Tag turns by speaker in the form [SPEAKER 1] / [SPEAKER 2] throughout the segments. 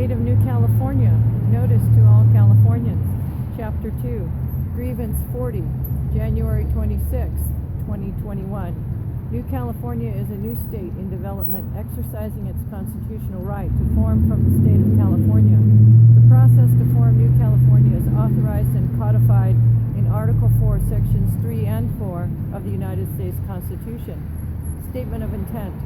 [SPEAKER 1] State of New California. Notice to all Californians. Chapter 2. Grievance 40, January 26, 2021. New California is a new state in development exercising its constitutional right to form from the state of California. The process to form New California is authorized and codified in Article 4, Sections 3 and 4 of the United States Constitution. Statement of intent.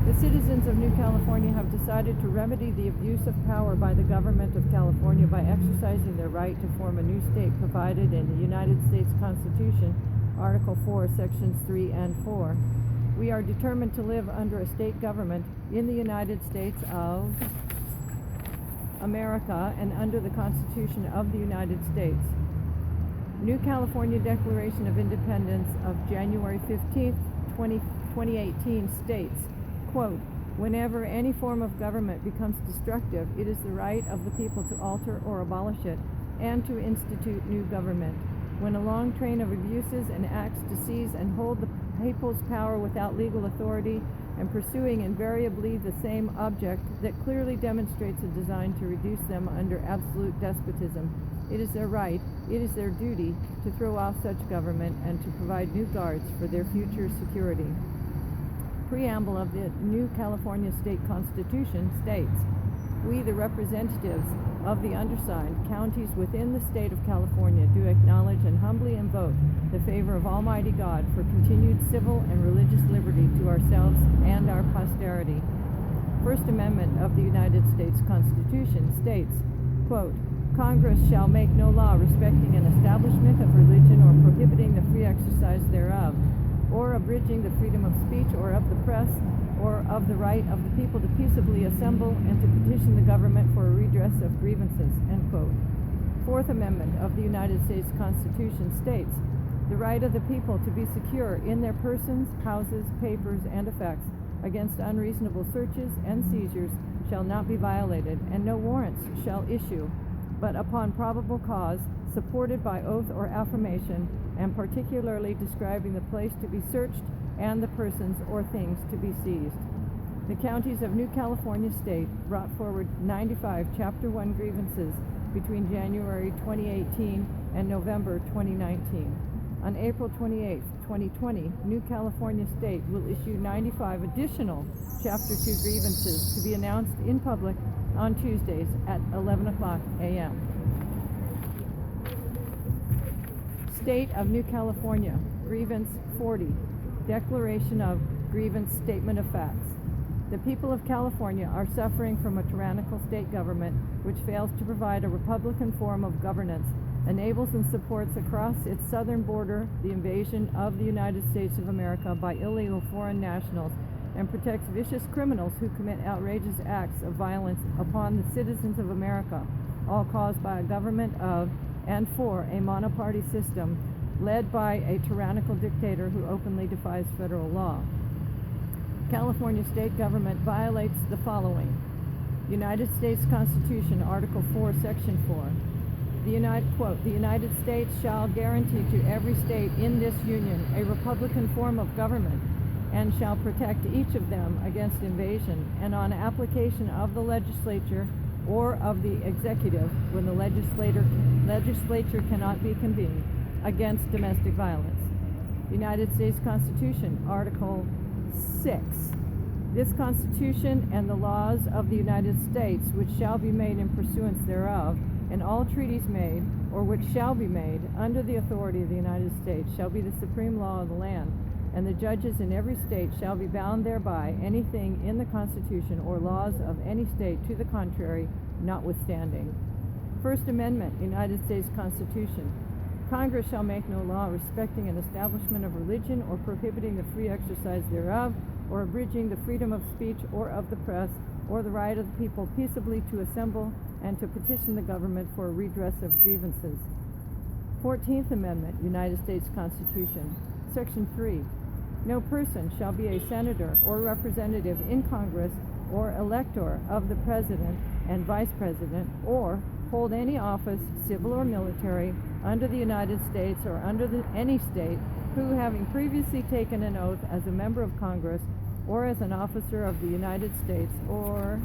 [SPEAKER 1] The citizens of New California have decided to remedy the abuse of power by the government of California by exercising their right to form a new state provided in the United States Constitution, Article 4, Sections 3 and 4. We are determined to live under a state government in the United States of America and under the Constitution of the United States. New California Declaration of Independence of January 15, 2018 states, quote, "Whenever any form of government becomes destructive, it is the right of the people to alter or abolish it and to institute new government. When a long train of abuses and acts to seize and hold the people's power without legal authority and pursuing invariably the same object that clearly demonstrates a design to reduce them under absolute despotism, it is their right, it is their duty to throw off such government and to provide new guards for their future security." Preamble of the New California State Constitution states, "We, the representatives of the undersigned counties within the state of California, do acknowledge and humbly invoke the favor of Almighty God for continued civil and religious liberty to ourselves and our posterity." First Amendment of the United States Constitution states, quote, "Congress shall make no law respecting an establishment of religion or prohibiting the free exercise thereof, or abridging the freedom of speech or of the press, or of the right of the people to peaceably assemble and to petition the government for a redress of grievances," end quote. Fourth Amendment of the United States Constitution states, "The right of the people to be secure in their persons, houses, papers, and effects against unreasonable searches and seizures shall not be violated, and no warrants shall issue, but upon probable cause, supported by oath or affirmation, and particularly describing the place to be searched and the persons or things to be seized." The counties of New California State brought forward 95 Chapter 1 grievances between January 2018 and November 2019. On April 28, 2020, New California State will issue 95 additional Chapter 2 grievances to be announced in public on Tuesdays at 11 o'clock a.m. State of New California, Grievance 40, Declaration of Grievance Statement of Facts. The people of California are suffering from a tyrannical state government which fails to provide a republican form of governance, enables and supports across its southern border the invasion of the United States of America by illegal foreign nationals, and protects vicious criminals who commit outrageous acts of violence upon the citizens of America, all caused by a government of and for a monoparty system led by a tyrannical dictator who openly defies federal law. California state government violates the following. United States Constitution, Article 4, Section 4. The United States shall guarantee to every state in this union a republican form of government, and shall protect each of them against invasion, and on application of the legislature or of the executive, when the legislature cannot be convened, against domestic violence. United States Constitution, Article 6. This Constitution and the laws of the United States, which shall be made in pursuance thereof, and all treaties made, or which shall be made, under the authority of the United States, shall be the supreme law of the land, and the judges in every state shall be bound thereby, anything in the Constitution or laws of any state to the contrary notwithstanding. First Amendment, United States Constitution. Congress shall make no law respecting an establishment of religion or prohibiting the free exercise thereof, or abridging the freedom of speech or of the press, or the right of the people peaceably to assemble and to petition the government for a redress of grievances. 14th Amendment, United States Constitution. Section 3. No person shall be a senator or representative in Congress or elector of the President and Vice President, or hold any office, civil or military, under the United States or under any state, who, having previously taken an oath as a member of Congress or as an officer of the United States or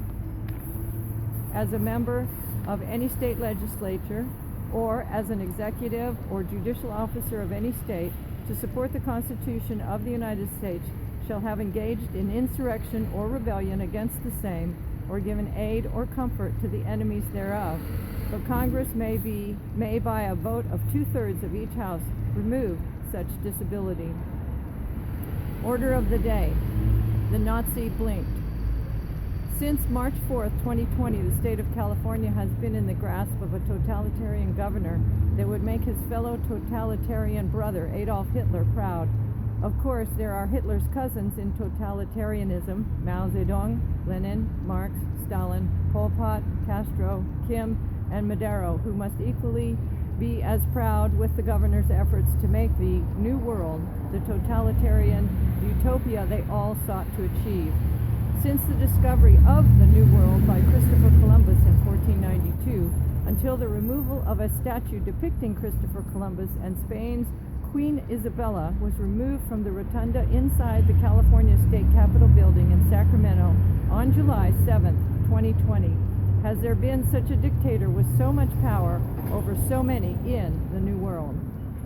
[SPEAKER 1] as as a member of any state legislature or as an executive or judicial officer of any state to support the Constitution of the United States shall have engaged in insurrection or rebellion against the same, or given aid or comfort to the enemies thereof. But Congress may by a vote of 2/3 of each house remove such disability. Order of the day. The Nazi blinked. Since March 4th, 2020, the state of California has been in the grasp of a totalitarian governor that would make his fellow totalitarian brother, Adolf Hitler, proud. Of course, there are Hitler's cousins in totalitarianism: Mao Zedong, Lenin, Marx, Stalin, Pol Pot, Castro, Kim, and Madero, who must equally be as proud with the governor's efforts to make the New World the totalitarian utopia they all sought to achieve. Since the discovery of the New World by Christopher Columbus in 1492, until the removal of a statue depicting Christopher Columbus and Spain's Queen Isabella was removed from the rotunda inside the California State Capitol building in Sacramento on July 7, 2020, has there been such a dictator with so much power over so many in the New World.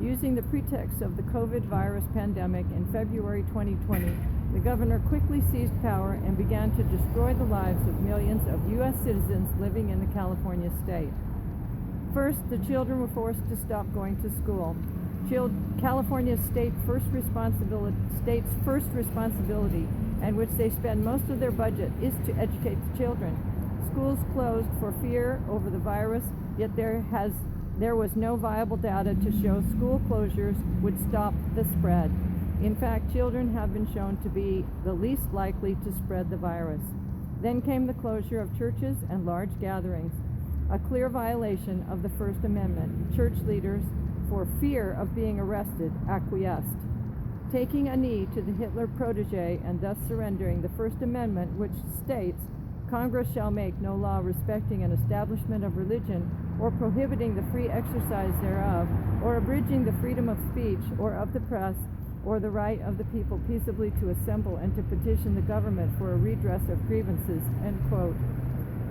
[SPEAKER 1] Using the pretext of the COVID virus pandemic in February 2020, the governor quickly seized power and began to destroy the lives of millions of U.S. citizens living in the California state. First, the children were forced to stop going to school. California's state's first responsibility, and which they spend most of their budget, is to educate the children. Schools closed for fear over the virus, yet there was no viable data to show school closures would stop the spread. In fact, children have been shown to be the least likely to spread the virus. Then came the closure of churches and large gatherings, a clear violation of the First Amendment. Church leaders, for fear of being arrested, acquiesced, taking a knee to the Hitler protege and thus surrendering the First Amendment, which states, "Congress shall make no law respecting an establishment of religion, or prohibiting the free exercise thereof, or abridging the freedom of speech or of the press, or the right of the people peaceably to assemble and to petition the government for a redress of grievances," end quote.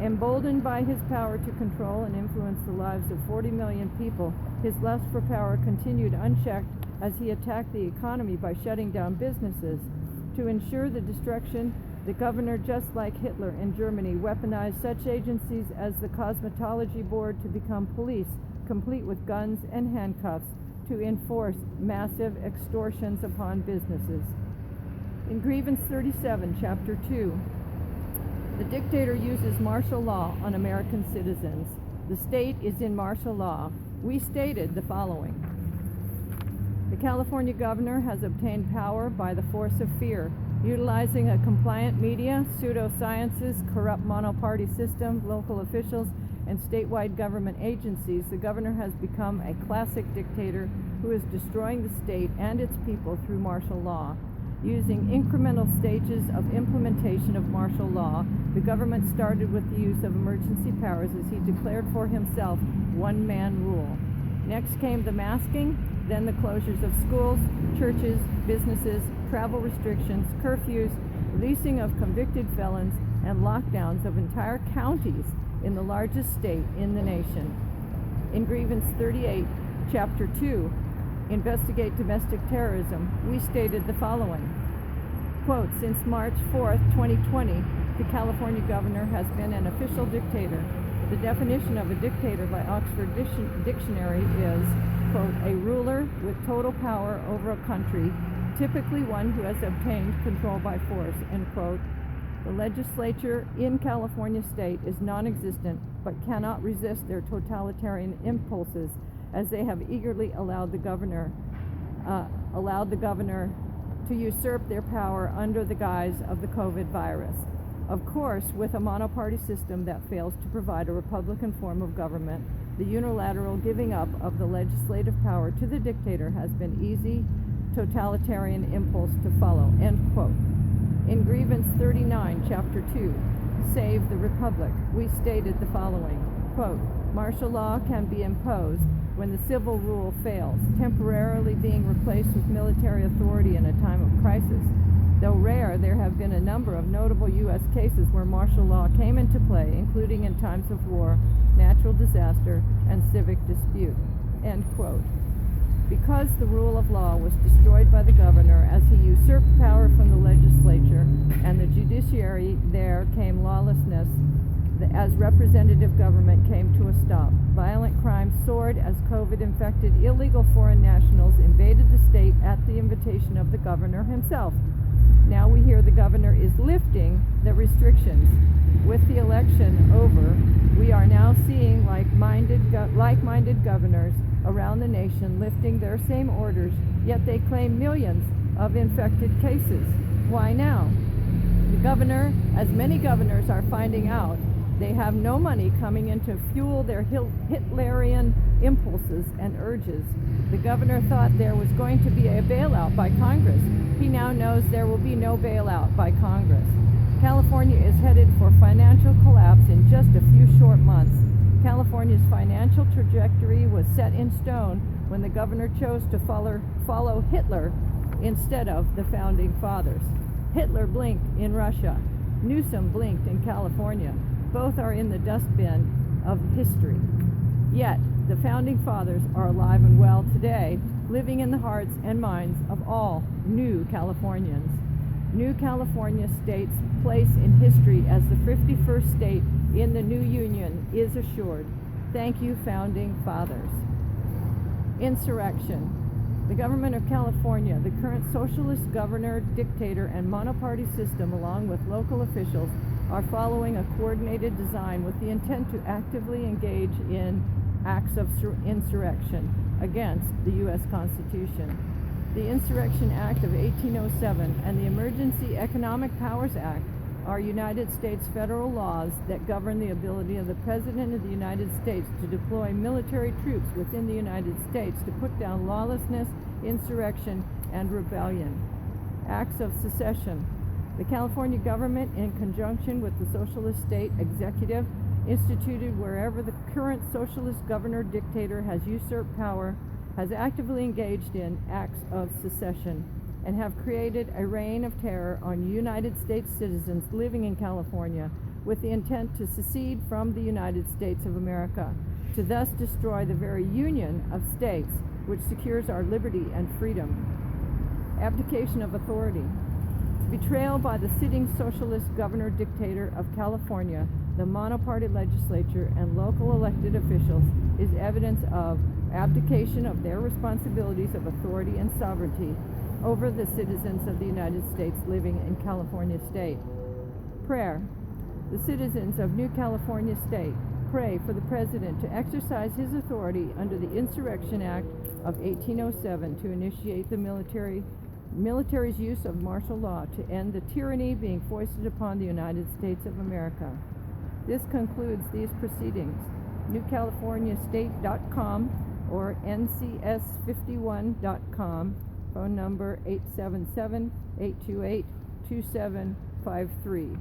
[SPEAKER 1] Emboldened by his power to control and influence the lives of 40 million people, his lust for power continued unchecked as he attacked the economy by shutting down businesses. To ensure the destruction, the governor, just like Hitler in Germany, weaponized such agencies as the Cosmetology Board to become police, complete with guns and handcuffs, to enforce massive extortions upon businesses. In Grievance 37, Chapter 2, the dictator uses martial law on American citizens. The state is in martial law. We stated the following: the California governor has obtained power by the force of fear, utilizing a compliant media, pseudosciences, corrupt monoparty system, local officials, and statewide government agencies. The governor has become a classic dictator who is destroying the state and its people through martial law. Using incremental stages of implementation of martial law, the government started with the use of emergency powers as he declared for himself one-man rule. Next came the masking, then the closures of schools, churches, businesses, travel restrictions, curfews, releasing of convicted felons, and lockdowns of entire counties in the largest state in the nation. In Grievance 38, Chapter 2, Investigate Domestic Terrorism, we stated the following, quote, "Since March 4th, 2020, the California governor has been an official dictator. The definition of a dictator by Oxford Dictionary is, quote, a ruler with total power over a country, typically one who has obtained control by force," end quote. The legislature in California state is non-existent, but cannot resist their totalitarian impulses, as they have eagerly allowed the governor to usurp their power under the guise of the COVID virus. Of course, with a monoparty system that fails to provide a Republican form of government, the unilateral giving up of the legislative power to the dictator has been easy totalitarian impulse to follow, end quote. In Grievance 39, Chapter 2, Save the Republic, we stated the following, quote, "Martial law can be imposed when the civil rule fails, temporarily being replaced with military authority in a time of crisis. Though rare, there have been a number of notable U.S. cases where martial law came into play, including including in times of war, natural disaster, and civic dispute." End quote. Because the rule of law was destroyed by the governor as he usurped power from the legislature and the judiciary, there came lawlessness as representative government came to a stop. Violent crime soared as COVID-infected illegal foreign nationals invaded the state at the invitation of the governor himself. Now we hear the governor is lifting the restrictions. With the election over, we are now seeing like-minded governors around the nation lifting their same orders, yet they claim millions of infected cases. Why now? The governor, as many governors are finding out, they have no money coming in to fuel their Hitlerian impulses and urges. The governor thought there was going to be a bailout by Congress. He now knows there will be no bailout by Congress. California is headed for financial collapse in just a few short months. California's financial trajectory was set in stone when the governor chose to follow Hitler instead of the founding fathers. Hitler blinked in Russia. Newsom blinked in California. Both are in the dustbin of history. Yet, the founding fathers are alive and well today, living in the hearts and minds of all new Californians. New California State's place in history as the 51st state in the new union is assured. Thank you, founding fathers. Insurrection. The government of California, the current socialist governor, dictator, and monoparty system, along with local officials, are following a coordinated design with the intent to actively engage in acts of insurrection against the U.S. Constitution. The Insurrection Act of 1807 and the Emergency Economic Powers Act are United States federal laws that govern the ability of the President of the United States to deploy military troops within the United States to put down lawlessness, insurrection, and rebellion. Acts of secession. The California government, in conjunction with the socialist state executive, instituted wherever the current socialist governor dictator has usurped power, has actively engaged in acts of secession and have created a reign of terror on United States citizens living in California with the intent to secede from the United States of America, to thus destroy the very union of states which secures our liberty and freedom. Abdication of authority. Betrayal by the sitting socialist governor dictator of California, the monoparty legislature, and local elected officials is evidence of abdication of their responsibilities of authority and sovereignty over the citizens of the United States living in California State. Prayer. The citizens of New California State pray for the President to exercise his authority under the Insurrection Act of 1807 to initiate the military's use of martial law to end the tyranny being foisted upon the United States of America. This concludes these proceedings. NewCaliforniaState.com or NCS51.com, phone number 877-828-2753.